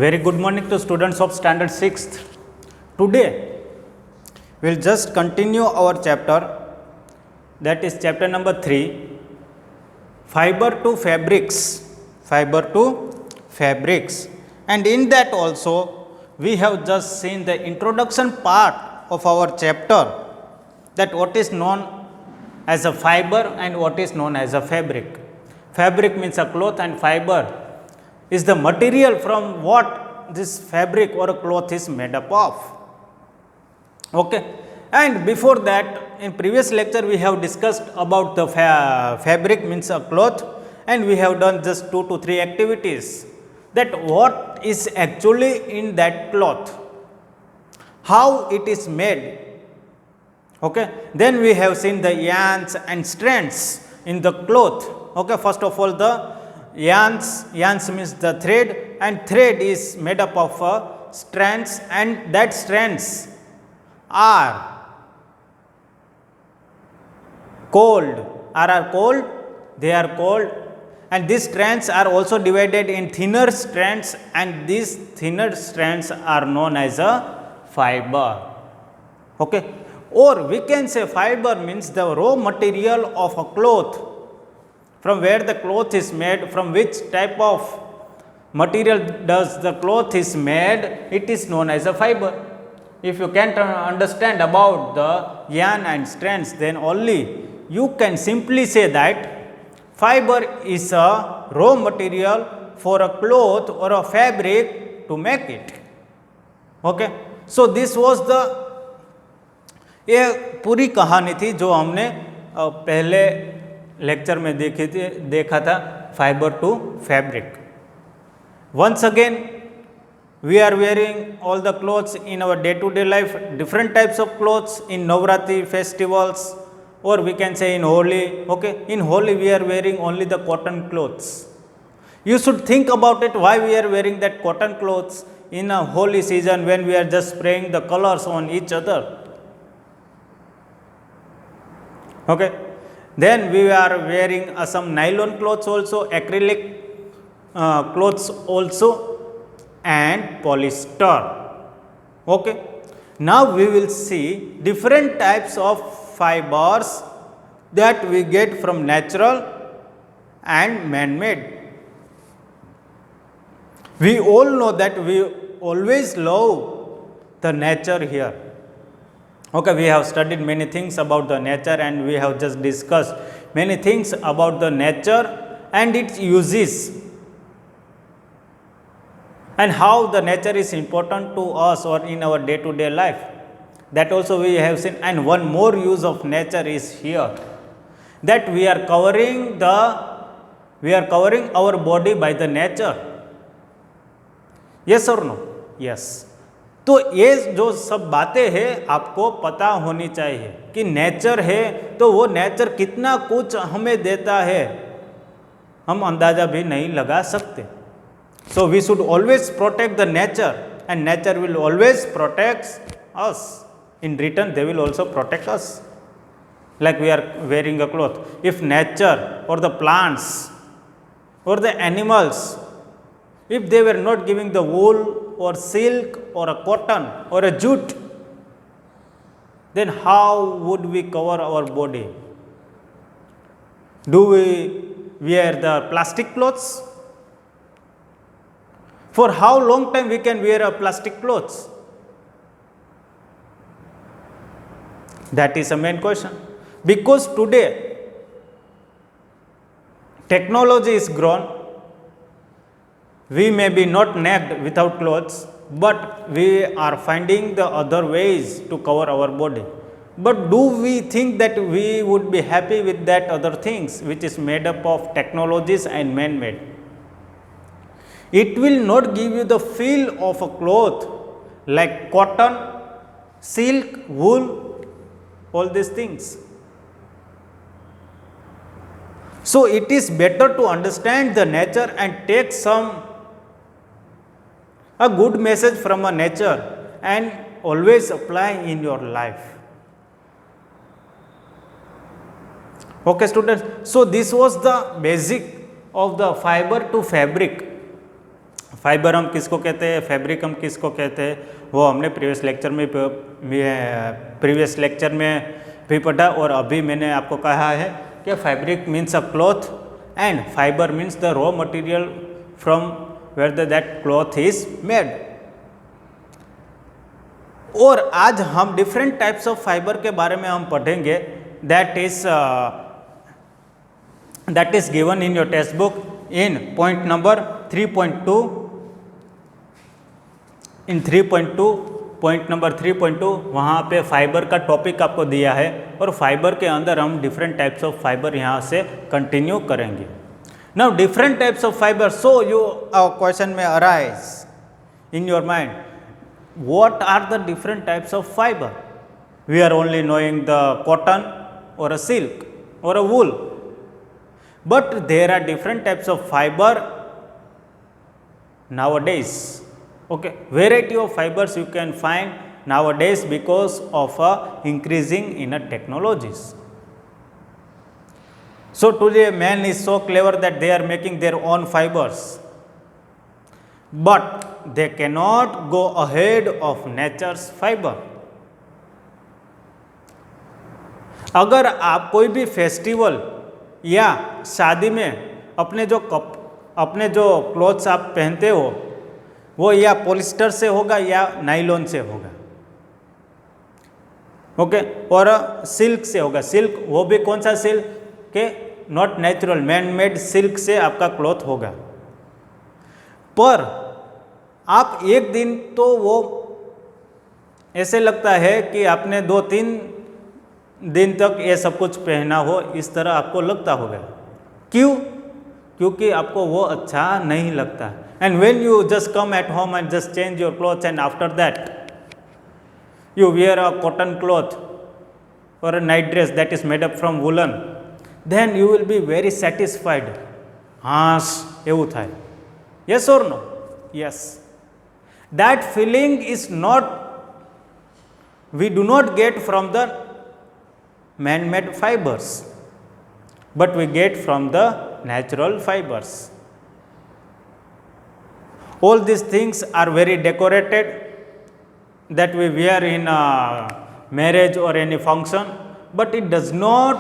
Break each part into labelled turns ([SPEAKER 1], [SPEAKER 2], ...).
[SPEAKER 1] Very good morning to students of standard 6th. Today we will just continue our chapter, that is chapter number 3, fiber to fabrics. Fiber to fabrics. And in that also we have just seen the introduction part of our chapter, that what is known as a fiber and what is known as a fabric. Fabric means a cloth and fiber is the material from what this fabric or a cloth is made up of. Okay. And before that, in previous lecture we have discussed about the fabric means a cloth, and we have done just 2 to 3 activities, that what is actually in that cloth, how it is made. Okay. Then we have seen the yarns and strands in the cloth. Okay. First of all, the yarns means the thread, and thread is made up of strands, and that strands are cold, they are cold, and these strands are also divided in thinner strands, and these thinner strands are known as a fiber. Okay. Or we can say fiber means the raw material of a cloth, from where the cloth is made, from which type of material does the cloth is made, it is known as a fiber. If you can't understand about the yarn and strands, then only you can simply say that fiber is a raw material for a cloth or a fabric to make it. Okay. So this was the ये पूरी कहानी थी जो हमने पहले lecture में देखा था, fibre to fabric. Once again we are wearing all the clothes in our day to day life, different types of clothes in Navratri festivals, or we can say in Holi. Okay. In Holi we are wearing only the cotton clothes. You should think about it, why we are wearing that cotton clothes in a Holi season when we are just spraying the colors on each other. Okay. Then we are wearing some nylon clothes also, acrylic clothes also, and polyester. Okay. Now we will see different types of fibers that we get from natural and man-made. We all know that we always love the nature here. Okay, we have studied many things about the nature, and we have just discussed many things about the nature and its uses, and how the nature is important to us or in our day to day life. That also we have seen. And one more use of nature is here, that we are covering our body by the nature. Yes or no? Yes. तो ये जो सब बातें हैं आपको पता होनी चाहिए कि नेचर है तो वो नेचर कितना कुछ हमें देता है, हम अंदाज़ा भी नहीं लगा सकते. So we should always protect the nature, and nature will always protect us. In return they will also protect us, like we are wearing a cloth. If nature or the plants or the animals, if they were not giving the wool or silk or a cotton or a jute, then how would we cover our body? Do we wear the plastic clothes? For how long time we can wear a plastic clothes? That is a main question. Because today technology is grown, we may be not naked without clothes, but we are finding the other ways to cover our body. But do we think that we would be happy with that other things which is made up of technologies and man-made? It will not give you the feel of a cloth like cotton, silk, wool, all these things. So it is better to understand the nature and take a good message from a nature and always apply in your life. Okay, students. So this was the basic of the fiber to fabric. Fibre हम किसको कहते हैं, fabric हम किसको कहते हैं, वो हमने प्रीवियस लेक्चर में भी पढ़ा। और अभी मैंने आपको कहा है कि fabric means a cloth and fibre means the raw material from where that cloth is made. और आज हम डिफरेंट टाइप्स ऑफ फाइबर के बारे में हम पढ़ेंगे। That is given in your text book in point number 3.2। In 3.2 point number 3.2 वहाँ पे फाइबर का टॉपिक आपको दिया है और फाइबर के अंदर हम डिफरेंट टाइप्स ऑफ फाइबर यहाँ से कंटिन्यू करेंगे। Now different types of fibre, so you question में arise in your mind, what are the different types of fiber? We are only knowing the cotton or a silk or a wool, but there are different types of fiber nowadays. Okay, variety of fibers you can find nowadays because of increasing in technologies. So today man is so clever that they are making their own fibers, but they cannot go ahead of nature's fiber. अगर आप कोई भी festival या शादी में अपने जो clothes आप पहनते हो वो या पॉलिस्टर से होगा या नायलॉन से होगा, ओके, और सिल्क से होगा। सिल्क वो भी कौन सा सिल्क के, not natural, man made silk से आपका क्लॉथ होगा। पर आप एक दिन तो वो ऐसे लगता है कि आपने 2-3 दिन तक ये सब कुछ पहना हो, इस तरह आपको लगता होगा। क्यों? क्योंकि आपको वो अच्छा नहीं लगता। And when you just come at home and just change your cloth and after that you wear a cotton cloth और a night dress that is made up from woollen, then you will be very satisfied. हाँ એવું થાય, yes or no? Yes. That feeling is not, we do not get from the man-made fibers, but we get from the natural fibers. All these things are very decorated that we wear in a marriage or any function, but it does not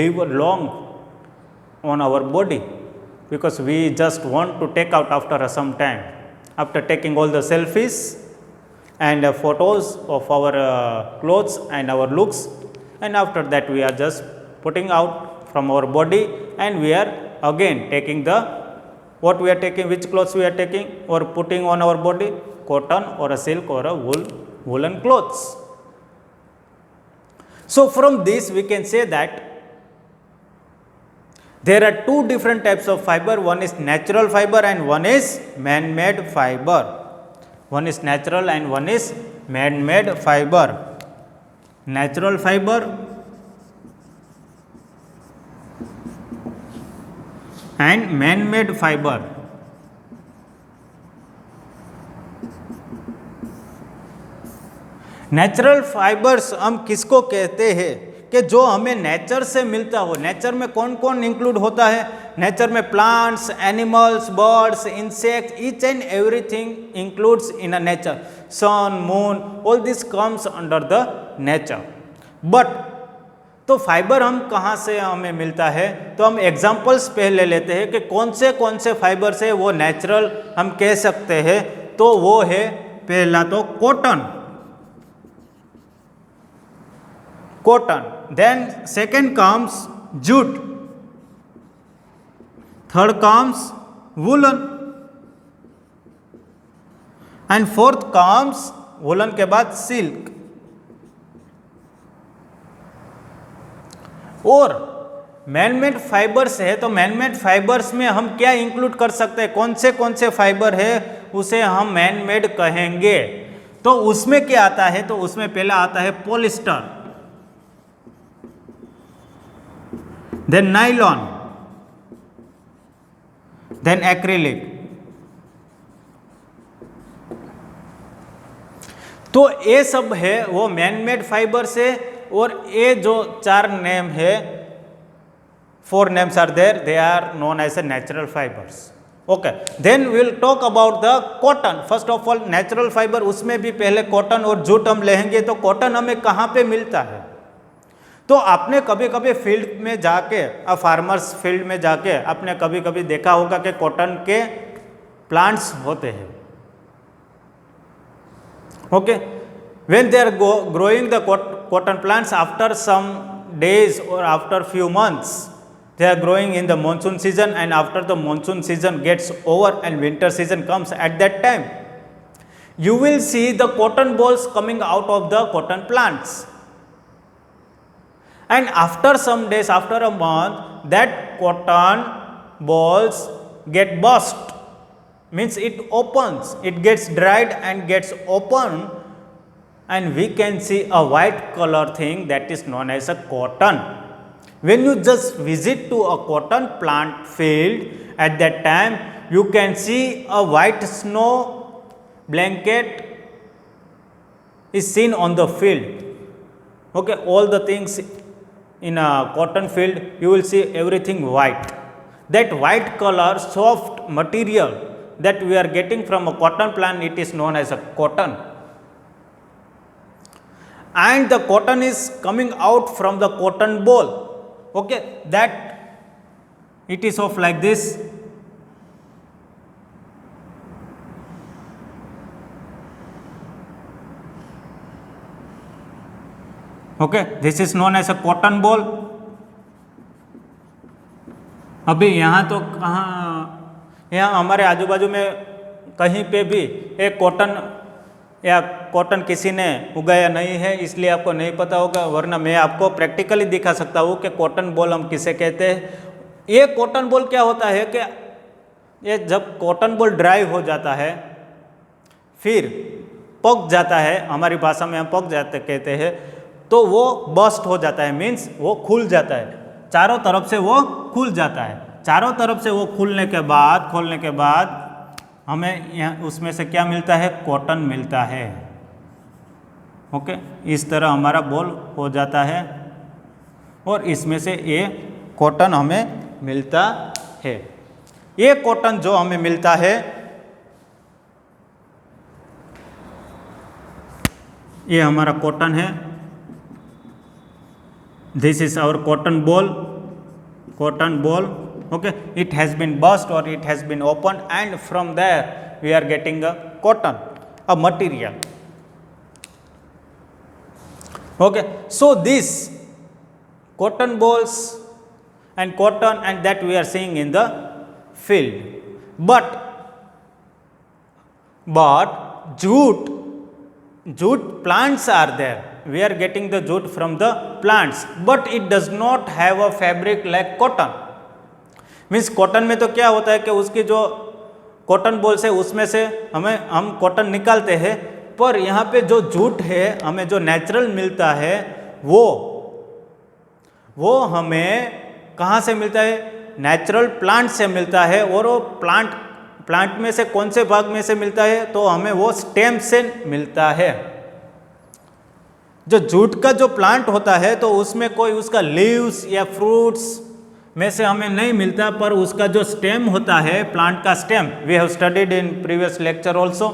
[SPEAKER 1] live long on our body, because we just want to take out after some time, after taking all the selfies and photos of our clothes and our looks, and after that we are just putting out from our body and we are again taking what we are taking, which clothes we are taking or putting on our body, cotton or a silk or a woolen clothes. So from this we can say that there are two different types of fiber. One is natural fiber and one is man-made fiber. One is natural and one is man-made fiber. Natural fiber and man-made fiber. Natural fibres हम किसको कहते हैं कि जो हमें nature से मिलता हो। नेचर में कौन कौन इंक्लूड होता है? नेचर में plants, animals, birds, insects, each and everything includes in a nature. Sun, moon, all this comes under the nature. But तो फाइबर हम कहाँ से हमें मिलता है? तो हम एग्जांपल्स पहले लेते हैं कि कौन से फाइबर है वो नेचुरल हम कह सकते हैं। तो वो है पहला तो cotton, then second comes jute, third comes woolen and fourth comes woolen के बाद सिल्क। और मैनमेड फाइबर्स है तो मैनमेड फाइबर्स में हम क्या इंक्लूड कर सकते हैं? कौन से फाइबर है उसे हम मैनमेड कहेंगे। तो उसमें क्या आता है? तो उसमें पहला आता है polyester, then nylon, then acrylic। तो ये सब है वो मैनमेड फाइबर से। और ये जो चार नेम है 4 names are there, they are known as a natural fibers. Okay, then we will talk about the cotton. First of all, natural fiber, उसमें भी पहले कॉटन और जूट हम लेंगे। तो कॉटन हमें कहाँ पे मिलता है? तो आपने कभी कभी फील्ड में जाके, फार्मर्स फील्ड में जाके आपने कभी कभी देखा होगा कि कॉटन के प्लांट्स होते हैं। Okay, when they are growing the cotton plants, after some days or after few months, they are growing in the monsoon season, and after the monsoon season gets over and winter season comes, at that time you will see the cotton balls coming out of the cotton plants, and after some days, after a month, that cotton balls get burst, means it opens, it gets dried and gets open, and we can see a white color thing that is known as a cotton. When you just visit to a cotton plant field, at that time you can see a white snow blanket is seen on the field. Okay, all the things in a cotton field, you will see everything white. That white color, soft material that we are getting from a cotton plant, it is known as a cotton. And the cotton is coming out from the cotton ball. Okay, that it is of like this. Okay, this is known as a cotton ball. अभी यहाँ तो कहाँ, यहाँ हमारे आजू बाजू में कहीं पे भी एक कॉटन या कॉटन किसी ने उगाया नहीं है, इसलिए आपको नहीं पता होगा, वरना मैं आपको प्रैक्टिकली दिखा सकता हूँ कि कॉटन बॉल हम किसे कहते हैं। ये कॉटन बॉल क्या होता है कि ये जब कॉटन बॉल ड्राई हो जाता है, फिर पक जाता है, हमारी भाषा में हम पक जाते कहते हैं, तो वो बस्ट हो जाता है, मीन्स वो खुल जाता है, चारों तरफ से वो खुल जाता है। चारों तरफ से वो खोलने के बाद हमें यहाँ उसमें से क्या मिलता है? कॉटन मिलता है। ओके, इस तरह हमारा बॉल हो जाता है और इसमें से ये कॉटन हमें मिलता है। ये कॉटन जो हमें मिलता है, ये हमारा कॉटन है। This is our cotton ball. Okay, it has been burst or it has been opened, and from there we are getting a cotton, a material. Okay, so this cotton balls and cotton and that we are seeing in the field, but jute plants are there. We are getting the jute from the plants, but it does not have a fabric like cotton. Means cotton में तो क्या होता है कि उसकी जो cotton balls है उसमें से हम कॉटन निकालते हैं, पर यहाँ पे जो जूट है हमें जो नेचुरल मिलता है वो हमें कहाँ से मिलता है? नेचुरल प्लांट से मिलता है। और वो प्लांट में से कौन से भाग में से मिलता है? तो हमें वो स्टेम से मिलता है। जो जूट का जो प्लांट होता है तो उसमें कोई उसका लीव्स या फ्रूट्स में से हमें नहीं मिलता, पर उसका जो स्टेम होता है, प्लांट का stem, we have studied in previous lecture also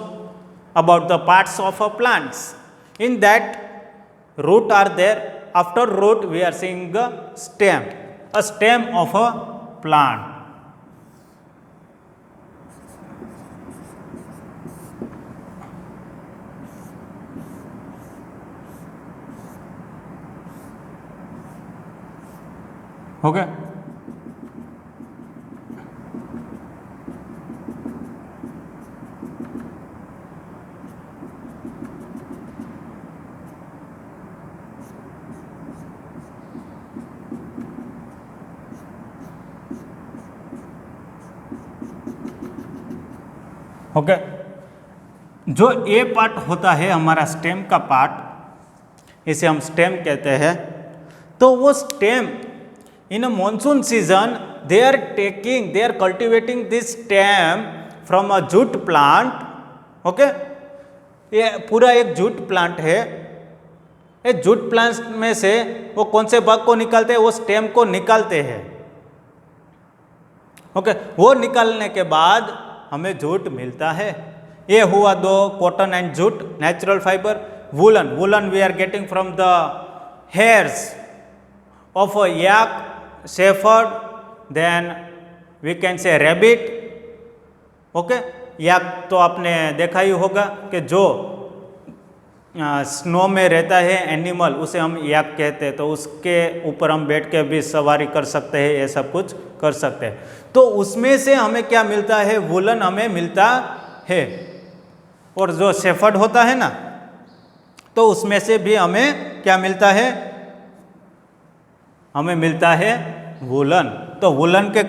[SPEAKER 1] about the parts of a plants. In that root are there, after root we are seeing a stem of a plant. Okay, okay, जो a part होता है हमारा stem का part, इसे हम stem कहते हैं। तो वो stem in a monsoon season they are cultivating this stem from a jute plant. Okay, ये पूरा एक जूट प्लांट है। ये जूट प्लांट में से वो कौन से भाग को निकालते हैं? वो स्टेम को निकालते हैं। ओके, वो निकालने के बाद हमें जूट मिलता है। ये हुआ दो, cotton and jute, natural fibre. Woollen, woollen we are getting from the hairs of a yak, shepherd, then we can say rabbit. Okay, yak तो आपने देखा ही होगा कि जो स्नो में रहता है एनिमल, उसे हम याक कहते हैं, तो उसके ऊपर हम बैठ के भी सवारी कर सकते हैं, ये सब कुछ कर सकते हैं। तो उसमें से हमें क्या मिलता है? वूलन हमें मिलता है। और जो शेफर्ड होता है ना, तो उसमें से भी हमें क्या मिलता है? हमें मिलता है वूलन। तो वूलन के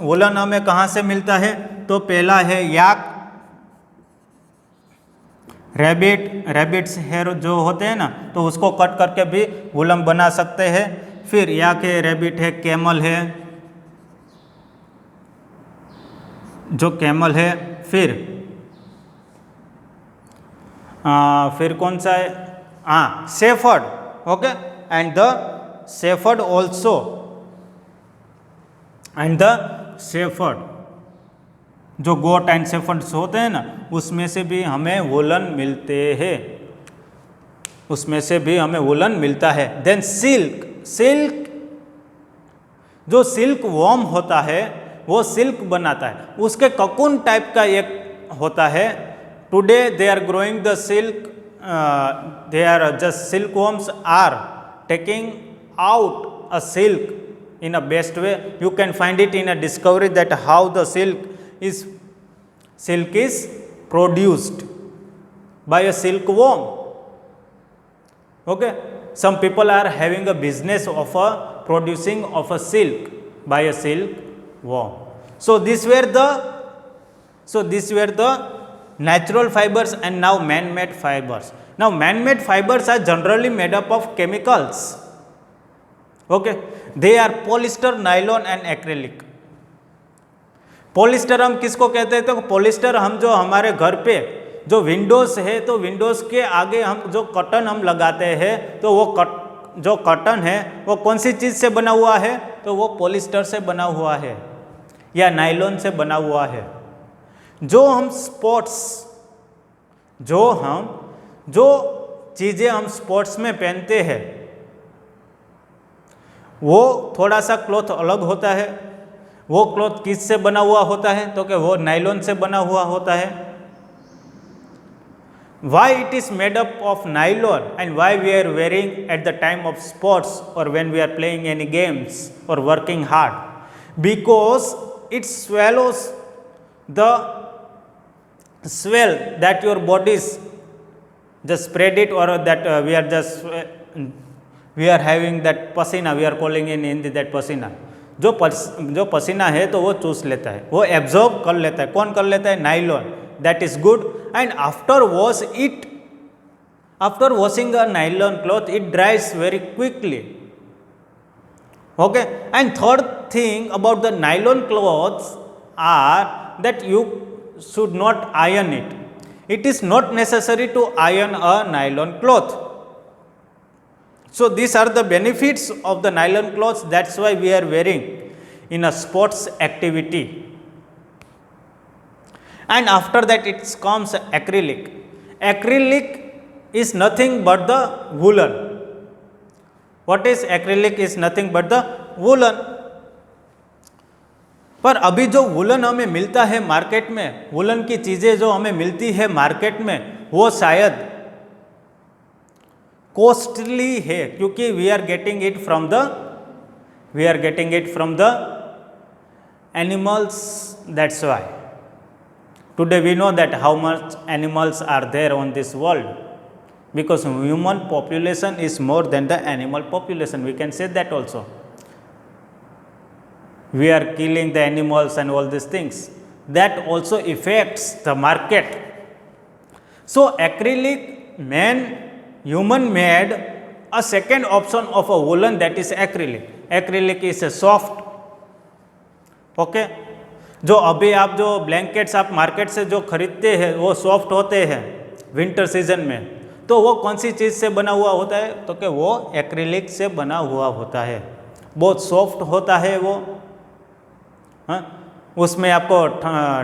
[SPEAKER 1] वूलन हमें कहाँ से मिलता है? तो पहला है याक, रैबिट, रैबिट्स हेयर जो होते हैं ना, तो उसको कट करके भी वूलन बना सकते हैं। फिर याक है, रैबिट है, कैमल है, जो कैमल है। फिर कौन सा है? हाँ, shepherd. Okay, and the shepherd also, and the shepherd, जो गोट एंड शेफर्ड्स होते हैं ना, उसमें से भी हमें वूलन मिलते हैं, उसमें से भी हमें वूलन मिलता है। देन सिल्क, सिल्क, जो सिल्क वॉर्म होता है वो सिल्क बनाता है, उसके ककून टाइप का एक होता है। Today they are growing the silk, they are just silk worms are taking out a silk in a best way. You can find it in a discovery that how the silk is produced by a silkworm. Okay, some people are having a business of a producing of a silk by a silkworm. So these were the natural fibers, and now man-made fibers. Now man-made fibers are generally made up of chemicals. Okay, they are polyester, nylon and acrylic. Polyester हम किसको कहते हैं? तो polyester हम जो हमारे घर पे जो विंडोज है, तो विंडोज के आगे हम जो कर्टन हम लगाते हैं, तो वो जो कर्टन है वो कौन सी चीज़ से बना हुआ है? तो वो पॉलिस्टर से बना हुआ है या नायलॉन से बना हुआ है। जो हम स्पोर्ट्स, जो चीज़ें हम स्पोर्ट्स में पहनते हैं, वो थोड़ा सा क्लॉथ अलग होता है। वो क्लॉथ किस से बना हुआ होता है? तो कि वो नायलॉन से बना हुआ होता है। Why it is made up of nylon and why we are wearing at the time of sports और when we are playing any games और working hard? Because it swallows the swell that your bodies just spread it, or that we are having that पसीना, we are calling in Hindi that पसीना, जो पसीना है तो वो चूस लेता है, वो एब्जॉर्ब कर लेता है। कौन कर लेता है? Nylon. That is good. And after washing a nylon cloth, it dries very quickly. Okay, and third thing about the nylon cloths are that you should not iron it. It is not necessary to iron a nylon cloth. So these are the benefits of the nylon cloths. That's why we are wearing in a sports activity. And after that it comes acrylic. Acrylic is nothing but the woolen. What is acrylic? Is nothing but the woolen. पर अभी जो woollen हमें मिलता है market में, woollen की चीज़ें जो हमें मिलती है मार्केट में, वो शायद कॉस्टली है, क्योंकि we are getting it from the animals. That's why today we know that how much animals are there on this world, because human population is more than the animal population. We can say that also. We are killing the animals and all these things. That also affects the market. So acrylic human made a second option of a woolen, that is acrylic. Acrylic is a soft. Okay, जो अभी आप जो blankets आप market से जो खरीदते हैं वो सॉफ्ट होते हैं विंटर सीजन में, तो वो कौन सी चीज़ से बना हुआ होता है? तो कि वो एक्रिलिक से बना हुआ होता है. बहुत सॉफ्ट होता है वो. हाँ, उसमें आपको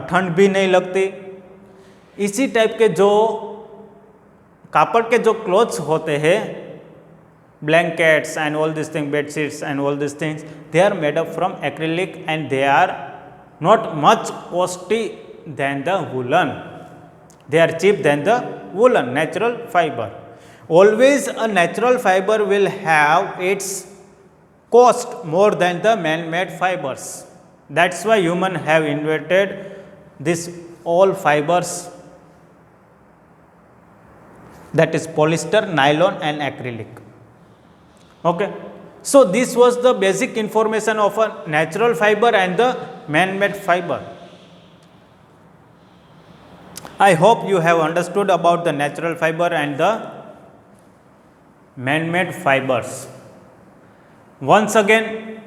[SPEAKER 1] ठंड भी नहीं लगती। इसी टाइप के जो कापड़ के जो क्लोथ्स होते हैं, blankets and all these things, bed sheets and all these things, they are made up from acrylic and they are not much costly than the woolen. They are cheap than the woolen, natural fiber. Always a natural fiber will have its cost more than the man-made fibers. That's why human have invented this all fibers, that is polyester, nylon and acrylic. Okay. So this was the basic information of a natural fiber and the man-made fiber. I hope you have understood about the natural fiber and the man-made fibers. Once again,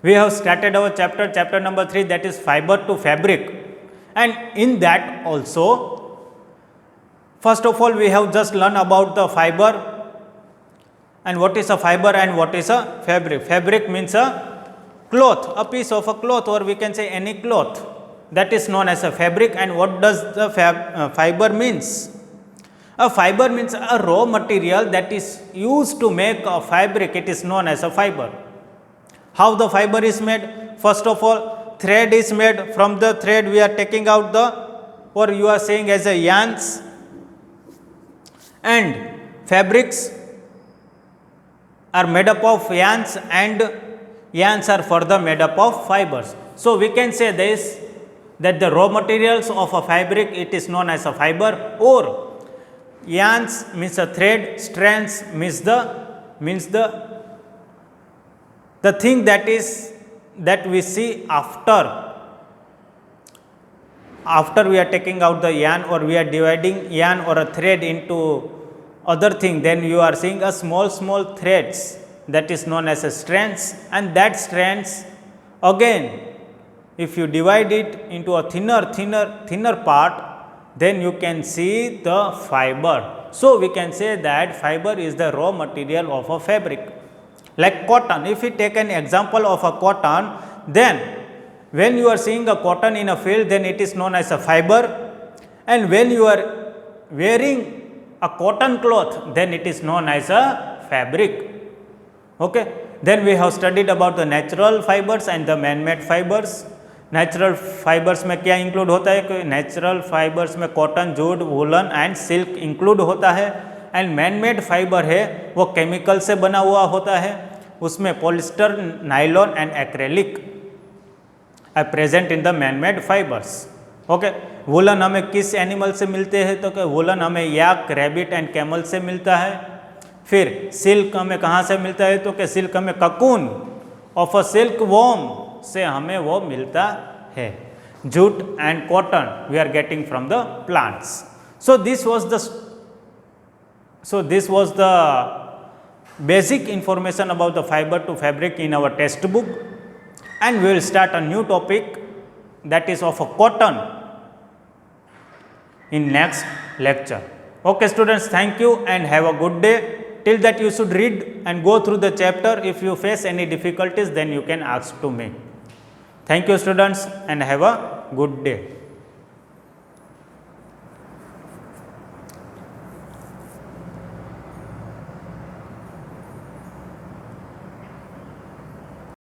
[SPEAKER 1] we have started our chapter number 3, that is fiber to fabric, and in that also, first of all, we have just learned about the fiber and what is a fiber and what is a fabric. Fabric means a cloth, a piece of a cloth, or we can say any cloth, that is known as a fabric. And what does the fiber means? A fiber means a raw material that is used to make a fabric. It is known as a fiber. How the fiber is made? First of all, thread is made. From the thread we are taking out the, or you are saying as a yarns, and fabrics are made up of yarns and yarns are further made up of fibers. So we can say this, that the raw materials of a fabric, it is known as a fiber, or yarns means a thread, strands means the thing that we see after we are taking out the yarn, or we are dividing yarn or a thread into other thing, then you are seeing a small threads, that is known as a strands, and that strands again, if you divide it into a thinner part, then you can see the fiber. So we can say that fiber is the raw material of a fabric. Like cotton, if we take an example of a cotton, then when you are seeing a cotton in a field, then it is known as a fiber, and when you are wearing a cotton cloth, then it is known as a fabric. Okay. Then we have studied about the natural fibers and the man-made fibers. Natural fibres में क्या include होता है कि natural fibres में cotton, jute, woollen and silk include होता है, and man made fibre है वो केमिकल से बना हुआ होता है, उसमें polyester, nylon and acrylic are present in the man made fibres. Okay. Woollen हमें किस एनिमल से मिलते हैं? तो कि वूलन हमें याक, रैबिट एंड कैमल से मिलता है. फिर सिल्क हमें कहाँ से मिलता है? तो कि सिल्क हमें cocoon of a silk worm से हमें वो मिलता है. Jute and cotton we are getting from the plants. So this was the basic information about the fiber to fabric in our textbook, and we will start a new topic, that is of a cotton, in next lecture. Okay students, thank you and have a good day. Till that you should read and go through the chapter. If you face any difficulties, then you can ask to me. Thank you students and have a good day.